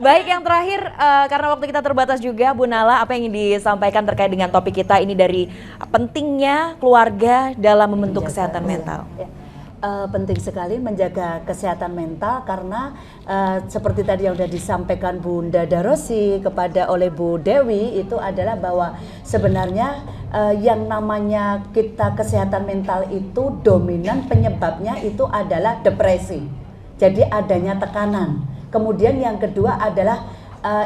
Baik, yang terakhir karena waktu kita terbatas juga, Bu Nala, apa yang ingin disampaikan terkait dengan topik kita ini dari pentingnya keluarga dalam membentuk kesehatan mental? Penting sekali menjaga kesehatan mental karena seperti tadi yang sudah disampaikan Bunda Darosi oleh Bu Dewi itu adalah bahwa sebenarnya yang namanya kita kesehatan mental itu dominan penyebabnya itu adalah depresi. Jadi adanya tekanan. Kemudian yang kedua adalah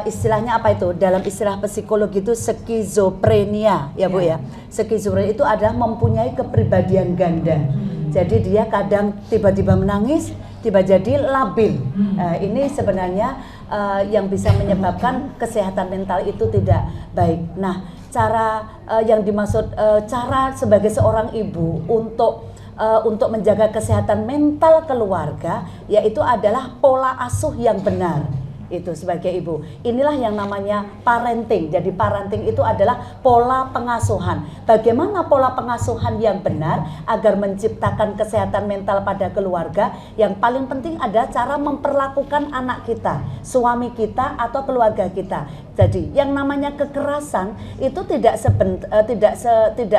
istilahnya apa itu? Dalam istilah psikologi itu skizofrenia ya Bu ya. Skizofrenia itu adalah mempunyai kepribadian ganda. Jadi dia kadang tiba-tiba menangis, tiba jadi labil. Ini sebenarnya yang bisa menyebabkan kesehatan mental itu tidak baik. Nah, cara yang dimaksud cara sebagai seorang ibu untuk menjaga kesehatan mental keluarga, yaitu adalah pola asuh yang benar. Itu sebagai ibu. Inilah yang namanya parenting. Jadi parenting itu adalah pola pengasuhan. Bagaimana pola pengasuhan yang benar agar menciptakan kesehatan mental pada keluarga? Yang paling penting adalah cara memperlakukan anak kita, suami kita atau keluarga kita. Jadi yang namanya kekerasan itu tidak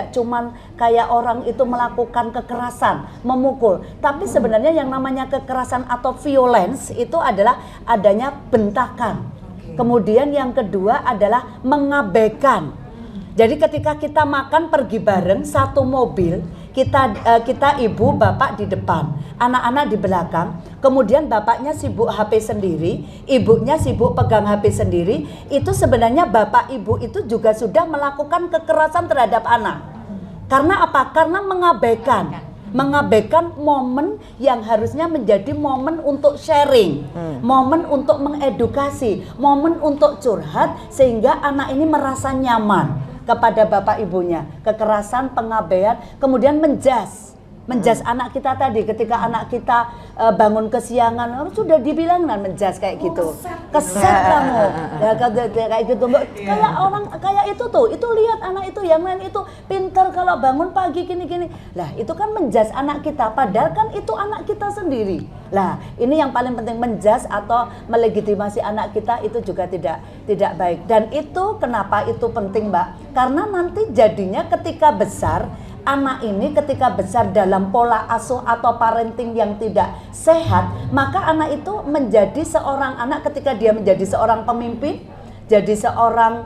cuman kayak orang itu melakukan kekerasan, memukul, tapi sebenarnya yang namanya kekerasan atau violence itu adalah adanya bentakan. Kemudian yang kedua adalah mengabaikan. Jadi ketika kita makan pergi bareng satu mobil, kita ibu bapak di depan, anak-anak di belakang, kemudian bapaknya sibuk HP sendiri, ibunya sibuk pegang HP sendiri, itu sebenarnya bapak ibu itu juga sudah melakukan kekerasan terhadap anak. Karena apa? Karena mengabaikan momen yang harusnya menjadi momen untuk sharing, momen untuk mengedukasi, momen untuk curhat sehingga anak ini merasa nyaman kepada bapak ibunya. Kekerasan, pengabaian, kemudian menjas anak kita tadi ketika anak kita bangun kesiangan, sudah dibilang menjas kayak gitu. Keset kamu. Ya, kayak gitu. Kayak orang kayak itu tuh, itu lihat anak itu yang lain itu pinter kalau bangun pagi gini-gini. Lah, itu kan menjas anak kita padahal kan itu anak kita sendiri. Lah, ini yang paling penting, menjas atau melegitimasi anak kita itu juga tidak baik. Dan itu kenapa itu penting, Mbak? Karena nanti jadinya ketika besar anak ini ketika besar dalam pola asuh atau parenting yang tidak sehat, maka anak itu menjadi seorang anak ketika dia menjadi seorang pemimpin, jadi seorang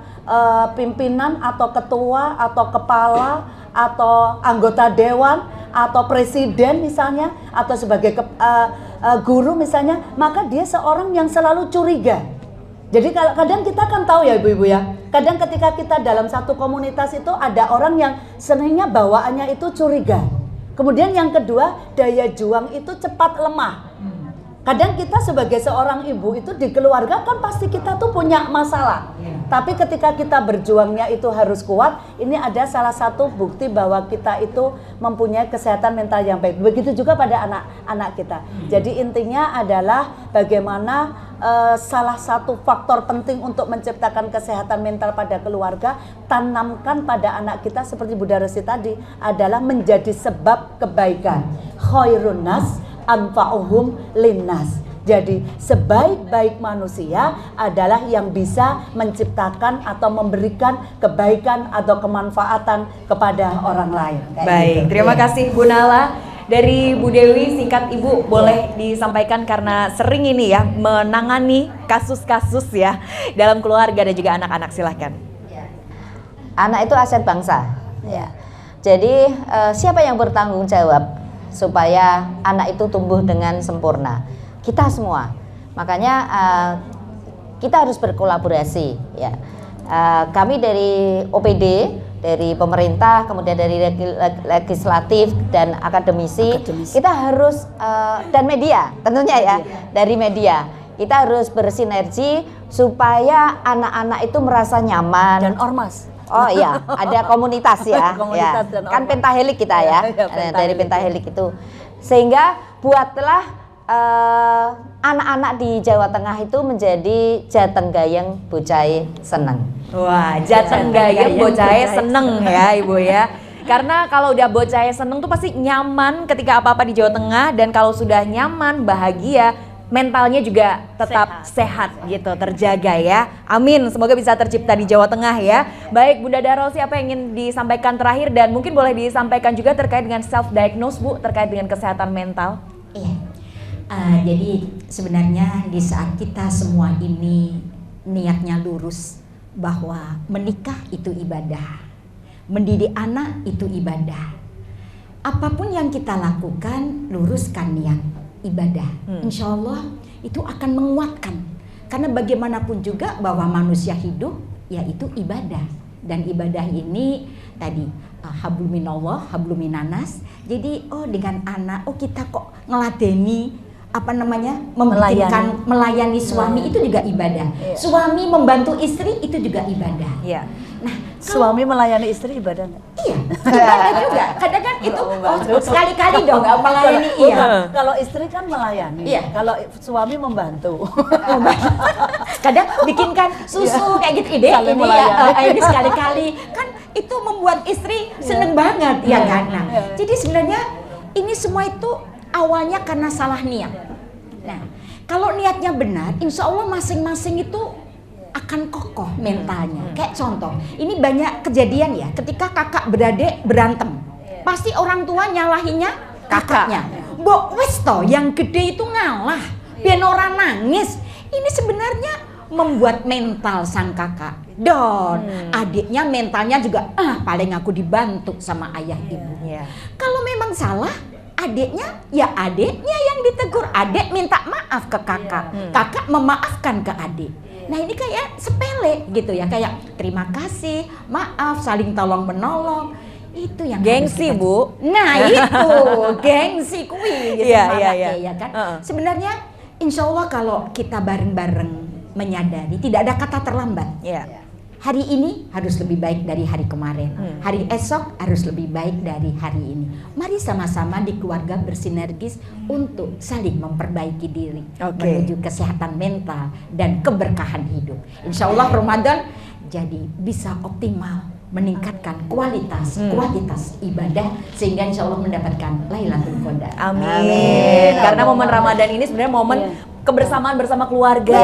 pimpinan atau ketua atau kepala atau anggota dewan atau presiden misalnya atau sebagai guru misalnya, maka dia seorang yang selalu curiga. Jadi kadang kita kan tahu ya ibu-ibu ya, kadang ketika kita dalam satu komunitas itu ada orang yang sebenarnya bawaannya itu curiga. Kemudian yang kedua, daya juang itu cepat lemah. Kadang kita sebagai seorang ibu itu di keluarga kan pasti kita tuh punya masalah. Tapi ketika kita berjuangnya itu harus kuat, ini ada salah satu bukti bahwa kita itu mempunyai kesehatan mental yang baik. Begitu juga pada anak-anak kita. Jadi intinya adalah bagaimana salah satu faktor penting untuk menciptakan kesehatan mental pada keluarga, tanamkan pada anak kita seperti Bu Darosi tadi adalah menjadi sebab kebaikan. Khairun nas anfa'uhum linnas. Jadi sebaik-baik manusia adalah yang bisa menciptakan atau memberikan kebaikan atau kemanfaatan kepada orang lain. Baik, terima kasih Bu Nala. Dari Bu Dewi, singkat Ibu boleh disampaikan karena sering ini ya menangani kasus-kasus ya dalam keluarga dan juga anak-anak, silahkan. Anak itu aset bangsa. Ya. Jadi siapa yang bertanggung jawab supaya anak itu tumbuh dengan sempurna? Kita semua. Makanya kita harus berkolaborasi. Ya. Kami dari OPD, dari pemerintah, kemudian dari legislatif dan akademisi. Kita harus dan media tentunya ya, dari media kita harus bersinergi supaya anak-anak itu merasa nyaman. Dan ormas. Oh iya, ada komunitas ya, komunitas ya. Dan Kan pentahelik kita ya, dari pentahelik itu, sehingga buatlah anak-anak di Jawa Tengah itu menjadi jateng gayeng bocah seneng. Wah, jateng gayeng bocah seneng ya Ibu ya. Karena kalau udah bocah seneng tuh pasti nyaman ketika apa-apa di Jawa Tengah, dan kalau sudah nyaman, bahagia, mentalnya juga tetap sehat gitu, terjaga ya. Amin, semoga bisa tercipta di Jawa Tengah ya. Baik Bunda Darosi, apa yang ingin disampaikan terakhir dan mungkin boleh disampaikan juga terkait dengan self diagnose Bu, terkait dengan kesehatan mental. Iya. Jadi sebenarnya di saat kita semua ini niatnya lurus bahwa menikah itu ibadah, mendidik anak itu ibadah. Apapun yang kita lakukan, luruskan niat ibadah. Insya Allah itu akan menguatkan. Karena bagaimanapun juga bahwa manusia hidup yaitu ibadah. Dan ibadah ini tadi hablum minallah, hablum minanas. Jadi dengan anak, kita kok ngeladeni melayani suami itu juga ibadah. Suami membantu istri itu juga ibadah. Iya. Nah, Suami melayani istri ibadah nggak? iya, ibadah juga. Kadang kan itu sekali-kali dong melayani iya. Kalau istri kan melayani, Iya. kalau suami membantu. Kadang bikinkan susu kayak gitu Saling ini melayani. ini sekali-kali kan itu membuat istri seneng banget ya kan. Nah, jadi sebenarnya ini semua itu awalnya karena salah niat. Nah, kalau niatnya benar, insya Allah masing-masing itu akan kokoh mentalnya. Kayak contoh, ini banyak kejadian ya, ketika kakak beradik berantem, pasti orang tua nyalahinnya kakaknya. Mbok wis toh, yang gede itu ngalah, biar orang nangis. Ini sebenarnya membuat mental sang kakak down. Adiknya mentalnya juga paling aku dibantu sama ayah ibu. Kalau memang salah, adiknya yang ditegur. Adik minta maaf ke kakak, kakak memaafkan ke adik. Nah ini kayak sepele gitu ya, kayak terima kasih, maaf, saling tolong menolong. Itu yang Gengsi harus kita- Bu. Nah itu gengsi kui gitu ya kan. Sebenarnya insya Allah kalau kita bareng-bareng menyadari tidak ada kata terlambat. Iya. Hari ini harus lebih baik dari hari kemarin. Hari esok harus lebih baik dari hari ini. Mari sama-sama di keluarga bersinergis untuk saling memperbaiki diri, menuju kesehatan mental dan keberkahan hidup. Insya Allah Ramadan jadi bisa optimal, meningkatkan kualitas ibadah sehingga insya Allah mendapatkan Lailatul Qadar. Amin. Karena momen Ramadan ini sebenarnya momen kebersamaan bersama keluarga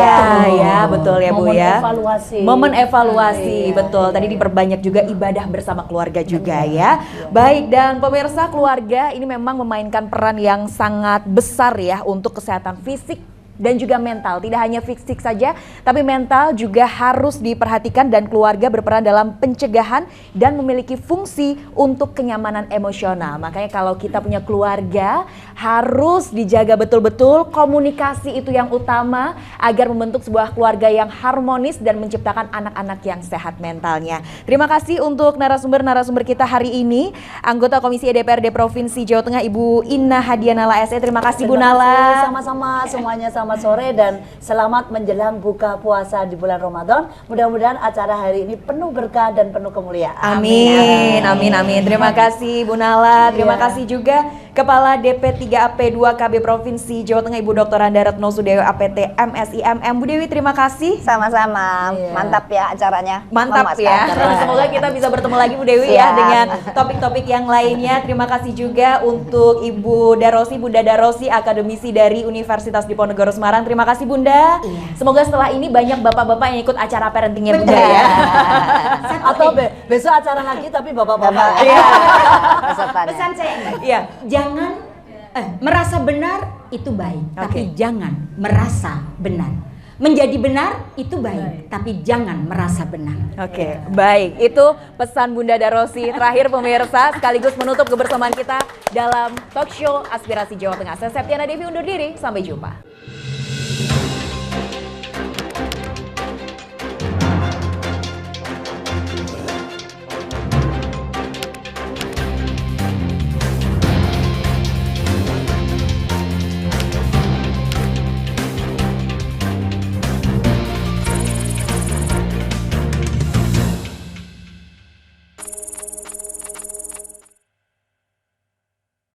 ya, betul ya Bu Momen ya. evaluasi. Momen evaluasi, betul. Tadi diperbanyak juga ibadah bersama keluarga juga ya. Baik, dan pemirsa, keluarga ini memang memainkan peran yang sangat besar ya untuk kesehatan fisik dan juga mental. Tidak hanya fisik saja, tapi mental juga harus diperhatikan dan keluarga berperan dalam pencegahan dan memiliki fungsi untuk kenyamanan emosional. Makanya kalau kita punya keluarga harus dijaga betul-betul, komunikasi itu yang utama agar membentuk sebuah keluarga yang harmonis dan menciptakan anak-anak yang sehat mentalnya. Terima kasih untuk narasumber-narasumber kita hari ini. Anggota Komisi DPRD Provinsi Jawa Tengah Ibu Inna Hadianala SE. Terima kasih Bu Nala. Sama-sama semuanya, selamat sore dan selamat menjelang buka puasa di bulan Ramadan. Mudah-mudahan acara hari ini penuh berkah dan penuh kemuliaan. Amin, amin, amin. Terima kasih Bu Nala. Terima kasih juga Kepala DP3AP2 KB Provinsi Jawa Tengah Ibu Dr. Anda Retno Sudewi APT MSIMM. Bu Dewi, terima kasih. Sama-sama. Mantap ya acaranya. Mantap ya. Semoga kita bisa bertemu lagi Bu Dewi ya dengan topik-topik yang lainnya. Terima kasih juga untuk Ibu Darosi, Bunda Darosi, akademisi dari Universitas Diponegoro Semarang. Terima kasih Bunda. Semoga setelah ini banyak bapak-bapak yang ikut acara parentingnya Bunda ya. Atau besok acara lagi tapi bapak-bapak. Pesan saya Iya. jangan merasa benar itu baik, tapi jangan merasa benar. Menjadi benar itu baik, tapi jangan merasa benar. Oke, baik. Itu pesan Bunda Darosi terakhir pemirsa, sekaligus menutup kebersamaan kita dalam talk show Aspirasi Jawa Tengah. Saya Septiana Devi undur diri, sampai jumpa.